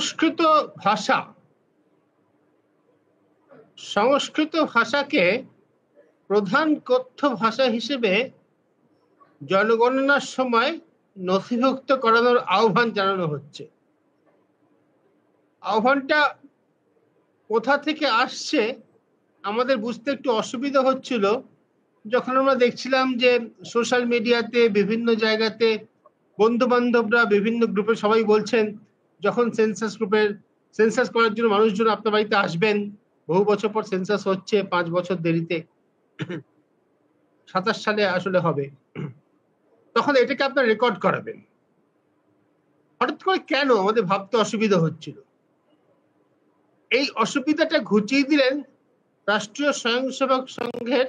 সংস্কৃত ভাষা, সংস্কৃত ভাষাকে প্রধান কথ্য ভাষা হিসেবে জনগণনার সময় নথিভুক্ত করানোর আহ্বান জানানো হচ্ছে। আহ্বানটা কোথা থেকে আসছে আমাদের বুঝতে একটু অসুবিধা হচ্ছিল যখন আমরা দেখছিলাম যে সোশ্যাল মিডিয়াতে বিভিন্ন জায়গাতে বন্ধু বান্ধবরা বিভিন্ন গ্রুপে সবাই বলছেন যখন সেন্সাস করার জন্য মানুষজন আপনার বাড়িতে আসবেন, বহু বছর পর সেন্সাস হচ্ছে, 5 বছর দেরিতে, 27 সালে আসলে হবে, তখন এটাকে আপনার রেকর্ড করাবেন। হঠাৎ করে কেন আমাদের ভাবতে অসুবিধা হচ্ছিল। এই অসুবিধাটা ঘুচিয়ে দিলেন রাষ্ট্রীয় স্বয়ংসেবক সংঘের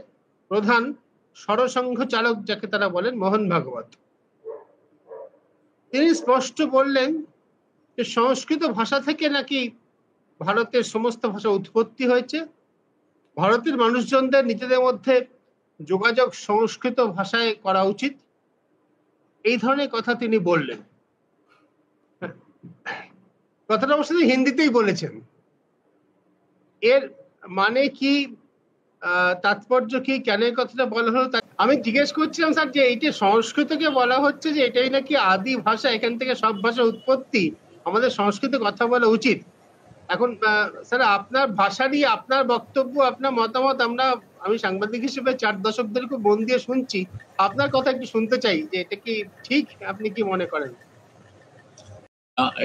প্রধান সরসংঘ চালক, যাকে তারা বলেন মোহন ভাগবত। তিনি স্পষ্ট বললেন যে সংস্কৃত ভাষা থেকে নাকি ভারতের সমস্ত ভাষা উৎপত্তি হয়েছে, ভারতের মানুষজনদের নিজেদের মধ্যে যোগাযোগ সংস্কৃত ভাষায় করা উচিত, এই ধরনের কথা তিনি বললেন। কথাটা অবশ্য হিন্দিতেই বলেছেন। এর মানে কি, তাৎপর্য কি, কেন এই কথাটা বলা হলো আমি জিজ্ঞেস করছিলাম স্যার যে এইটা সংস্কৃতকে বলা হচ্ছে যে এটাই নাকি আদি ভাষা, এখান থেকে সব ভাষা উৎপত্তি, আমাদের সংস্কৃতে কথা বলা উচিত। এখন স্যার আপনার ভাষা নিয়ে আপনার বক্তব্য, আপনার মতামত আমি সাংবাদিক হিসেবে 4 দশক ধরে খুব মন দিয়ে শুনছি, আপনার কথা একটু শুনতে চাই যে এটা কি ঠিক, আপনি কি মনে করেন?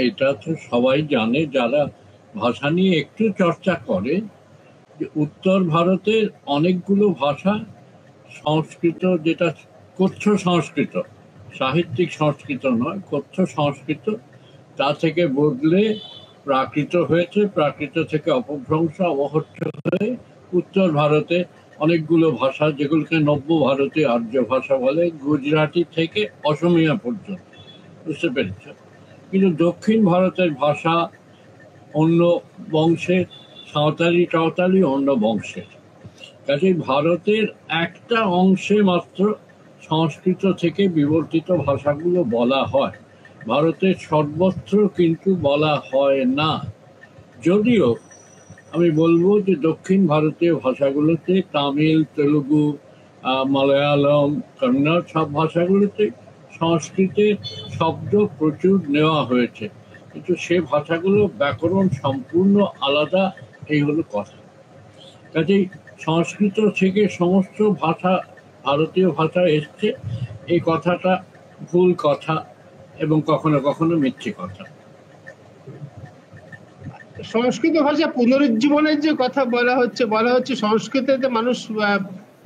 এটা তো সবাই জানে যারা ভাষা নিয়ে একটু চর্চা করে যে উত্তর ভারতের অনেকগুলো ভাষা সংস্কৃত, যেটা কথ্য সংস্কৃত, সাহিত্যিক সংস্কৃত নয়, কথ্য সংস্কৃত, তা থেকে বদলে প্রাকৃত হয়েছে, প্রাকৃত থেকে অপভ্রংশ অবহট্য হয়ে উত্তর ভারতে অনেকগুলো ভাষা, যেগুলোকে নব্য ভারতীয় আর্য ভাষা বলে, গুজরাটি থেকে অসমিয়া পর্যন্ত, বুঝতে পেরেছ? কিন্তু দক্ষিণ ভারতের ভাষা অন্য বংশের, সাঁওতালি টাওতালি অন্য বংশের, কাজে ভারতের একটা অংশে মাত্র সংস্কৃত থেকে বিবর্তিত ভাষাগুলো বলা হয়, ভারতের সর্বত্র কিন্তু বলা হয় না। যদিও আমি বলবো যে দক্ষিণ ভারতীয় ভাষাগুলোতে, তামিল, তেলুগু, মালায়ালম, কন্নড়, সব ভাষাগুলোতে সংস্কৃতের শব্দ প্রচুর নেওয়া হয়েছে, কিন্তু সে ভাষাগুলো ব্যাকরণ সম্পূর্ণ আলাদা, এই হলো কথা। কাজেই সংস্কৃত থেকে সমস্ত ভাষা, ভারতীয় ভাষা এসছে, এই কথাটা ভুল কথা এবং কখনো কখনো মিথ্যে কথা। সংস্কৃত ভাষা পুনরুজ্জীবনের যে কথা বলা হচ্ছে সংস্কৃতে মানুষ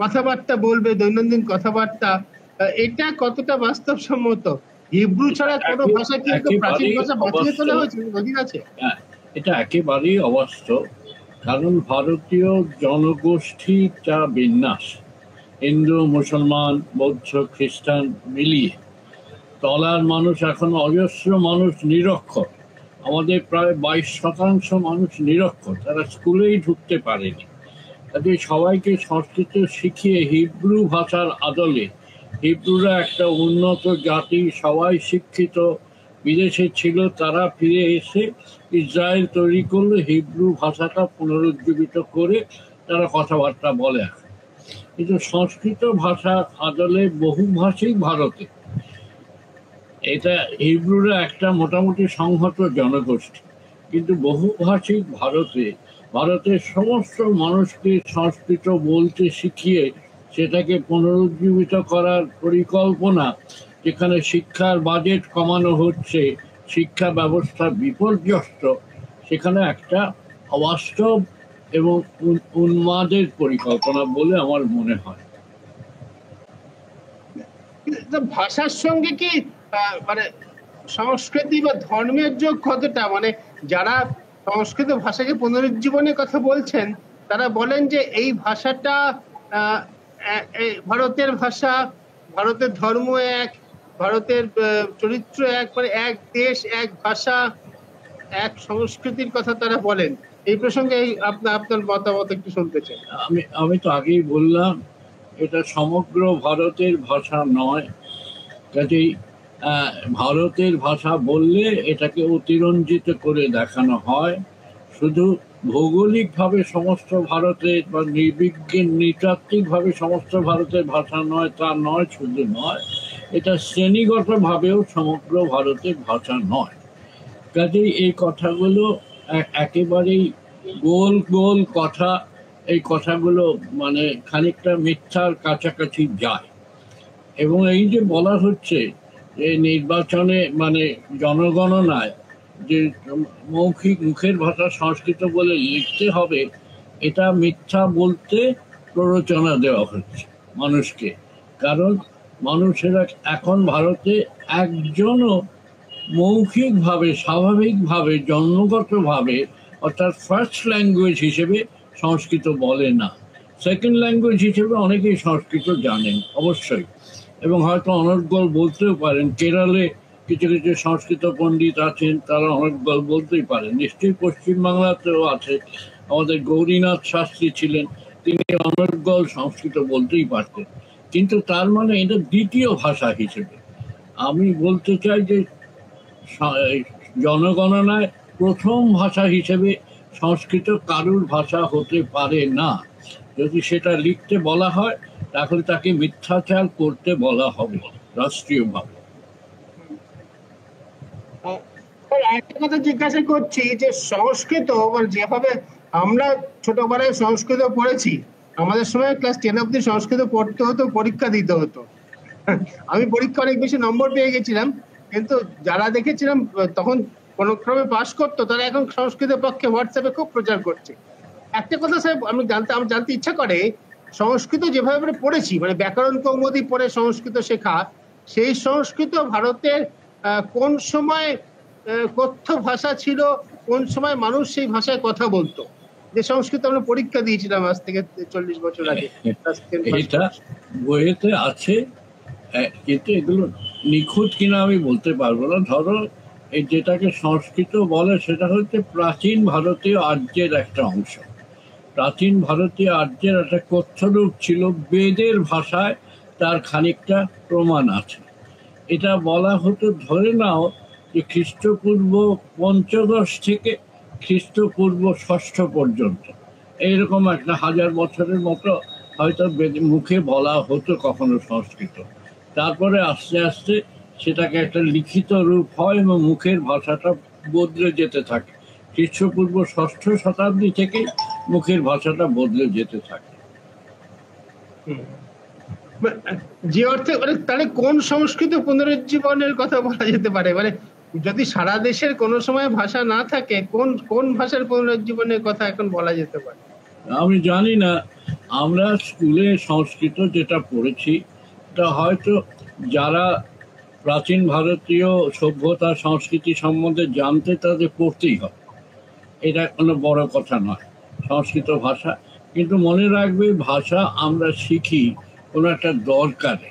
কথাবার্তা বলবে, দৈনন্দিন কথাবার্তা, এটা কতটা বাস্তবসম্মত? হিব্রু ছাড়া কোনো ভাষা কিন্তু প্রাচীন ভাষা বাঁচিয়ে তোলা হয়েছে নদীর আছে? এটা একেবারেই অবাস্তব, কারণ ভারতীয় জনগোষ্ঠীর যা বিন্যাস, হিন্দু, মুসলমান, বৌদ্ধ, খ্রিস্টান মিলিয়ে, তলার মানুষ এখন অজস্র মানুষ নিরক্ষর, আমাদের প্রায় 22% মানুষ নিরক্ষর, তারা স্কুলেই ঢুকতে পারেনি। কাজে সবাইকে সংস্কৃত শিখিয়ে হিব্রু ভাষার আদলে, হিব্রুরা একটা উন্নত জাতি, সবাই শিক্ষিত, বিদেশে ছিল, তারা ফিরে এসে ইসরায়েল তৈরি করলো, হিব্রু ভাষাটা পুনরুজ্জীবিত করে তারা কথাবার্তা বলে এখন। কিন্তু সংস্কৃত ভাষার আদলে বহুভাষিক ভারতে, এটা হিব্রুরা একটা মোটামুটি সংহত জনগোষ্ঠী, কিন্তু বহুভাষিক ভারতের সমস্ত মানুষকে সংস্কৃত বলতে শিখিয়ে সেটাকে পুনরুজ্জীবিত করার পরিকল্পনা, যেখানে শিক্ষার বাজেট কমানো হচ্ছে, শিক্ষা ব্যবস্থা বিপর্যস্ত, সেখানে একটা অবাস্তব এবং উন্মাদের পরিকল্পনা বলে আমার মনে হয়। ভাষার সঙ্গে কি মানে সংস্কৃতি বা ধর্মের যোগ কতটা? মানে যারা সংস্কৃত ভাষাকে পুনরুজ্জীবনের কথা বলছেন, তারা বলেন যে এই ভাষাটা ভারতের ভাষা, ভারতের ধর্ম এক, ভারতের চরিত্র এক, মানে এক দেশ, এক ভাষা, এক সংস্কৃতির কথা তারা বলেন। এই প্রসঙ্গে আপনার মতামত একটু শুনতে চাই। আমি তো আগেই বললাম, এটা সমগ্র ভারতের ভাষা নয়, কাজেই ভারতের ভাষা বললে এটাকে অতিরঞ্জিত করে দেখানো হয়। শুধু ভৌগোলিকভাবে সমস্ত ভারতের বা নির্বিজ্ঞান নৃতাত্ত্বিকভাবে সমস্ত ভারতের ভাষা নয়, তা নয়, শুধু নয়, এটা শ্রেণীগতভাবেও সমগ্র ভারতের ভাষা নয়। কাজেই এই কথাগুলো একেবারেই গোল গোল কথা। এই কথাগুলো মানে খানিকটা মিথ্যার কাছাকাছি যায়। এবং এই যে বলা হচ্ছে যে নির্বাচনে মানে জনগণনায় যে মৌখিক মুখের ভাষা সংস্কৃত বলে লিখতে হবে, এটা মিথ্যা বলতে প্ররোচনা দেওয়া হচ্ছে মানুষকে। কারণ মানুষেরা এখন ভারতে একজনও মৌখিকভাবে স্বাভাবিকভাবে জন্মগতভাবে অর্থাৎ ফার্স্ট ল্যাঙ্গুয়েজ হিসেবে সংস্কৃত বলে না। সেকেন্ড ল্যাঙ্গুয়েজ হিসেবে অনেকেই সংস্কৃত জানেন অবশ্যই, এবং হয়তো অনর্গল বলতেও পারেন। কেরলে কিছু কিছু সংস্কৃত পণ্ডিত আছেন, তারা অনর্গল বলতেই পারেন। নিশ্চয়ই পশ্চিমবাংলাতেও আছে, আমাদের গৌরীনাথ শাস্ত্রী ছিলেন, তিনি অনর্গল সংস্কৃত বলতেই পারতেন। কিন্তু তার মানে এটা দ্বিতীয় ভাষা হিসেবে। আমি বলতে চাই যে জনগণনায় প্রথম ভাষা হিসেবে সংস্কৃত কারুর ভাষা হতে পারে না। যদি সেটা লিখতে বলা হয় তাহলে তাকে মিথ্যাচার করতে বলা হবে রাষ্ট্রীয়ভাবে। একটা কথা জিজ্ঞাসা করছি যে সংস্কৃত মানে যেভাবে আমরা ছোটবেলায় সংস্কৃত পড়েছি, আমাদের সময় ক্লাস 10 অব্দি সংস্কৃত পড়তে হতো, পরীক্ষা দিতে হতো। আমি পরীক্ষা অনেক বেশি নম্বর পেয়ে গেছিলাম, কিন্তু যারা দেখেছিলাম তখন কোন ক্রমে পাস করতো, তারা এখন সংস্কৃতের পক্ষে হোয়াটসঅ্যাপে খুব প্রচার করছে। একটা কথা স্যার আমার জানতে ইচ্ছা করে, সংস্কৃত যেভাবে আমরা পড়েছি মানে ব্যাকরণ কৌমুদী পড়ে সংস্কৃত শেখা, সেই সংস্কৃত ভারতের কোন সময় কথ্য ভাষা ছিল, কোন সময় মানুষ সেই ভাষায় কথা বলতো? যে সংস্কৃত আমরা পরীক্ষা দিয়েছিলাম আজ থেকে 40 বছর আগে। এটা বইয়েতে আছে, কিন্তু এগুলো নিখুঁত কিনা আমি বলতে পারবো না। ধরো এই যেটাকে সংস্কৃত বলে সেটা হচ্ছে প্রাচীন ভারতীয় আর্যের একটা অংশ। প্রাচীন ভারতীয় আর্যের একটা কথ্য রূপ ছিল, বেদের ভাষায় তার খানিকটা প্রমাণ আছে। এটা বলা হতো, ধরে নাও যে খ্রিস্টপূর্ব ৫৫ থেকে খ্রিস্টপূর্ব ৬ষ্ঠ পর্যন্ত এইরকম একটা 1000 বছরের মতো হয়তো মুখে বলা হতো কখনো সংস্কৃত। তারপরে আস্তে আস্তে সেটাকে একটা লিখিত রূপ হয় এবং মুখের ভাষাটা বদলে যেতে থাকে। খ্রিস্টপূর্ব ৬ষ্ঠ শতাব্দী থেকে মুখের ভাষাটা বদলে যেতে থাকে। যে অর্থে মানে তাহলে কোন সংস্কৃত পুনরুজ্জীবনের কথা বলা যেতে পারে? মানে যদি সারা দেশের কোনো সময় ভাষা না থাকে, কোন কোন ভাষার পুনরুজ্জীবনের কথা এখন বলা যেতে পারে? আমি জানি না। আমরা স্কুলে সংস্কৃত যেটা পড়েছি তা হয়তো যারা প্রাচীন ভারতীয় সভ্যতা সংস্কৃতি সম্বন্ধে জানতে তাদের পড়তেই হয়, এটা কোনো বড় কথা নয় সংস্কৃত ভাষা। কিন্তু মনে রাখবে, ভাষা আমরা শিখি কোনো একটা দরকারে,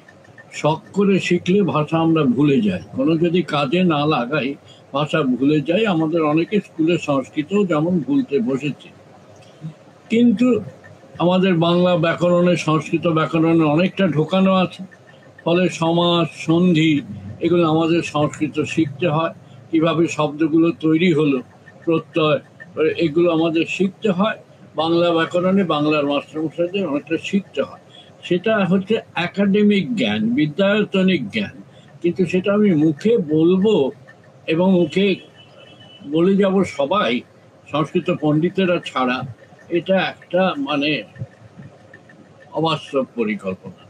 শখ করে শিখলে ভাষা আমরা ভুলে যাই। কোনো যদি কাজে না লাগাই ভাষা ভুলে যাই। আমাদের অনেকে স্কুলে সংস্কৃতও যেমন ভুলতে বসেছে। কিন্তু আমাদের বাংলা ব্যাকরণে সংস্কৃত ব্যাকরণে অনেকটা ঢোকানো আছে, ফলে সমাস সন্ধি এগুলো আমাদের সংস্কৃত শিখতে হয়। কিভাবে শব্দগুলো তৈরি হলো, প্রত্যয়, এগুলো আমাদের শিখতে হয়। বাংলা ব্যাকরণে বাংলার মাস্টারমশাইদের অনেকটা শিখতে হয়। সেটা হচ্ছে একাডেমিক জ্ঞান, বিদ্যায়তনিক জ্ঞান। কিন্তু সেটা আমি মুখে বলবো এবং মুখে বলে যাব সবাই, সংস্কৃত পণ্ডিতেরা ছাড়া, এটা একটা মানে অবাস্তব পরিকল্পনা।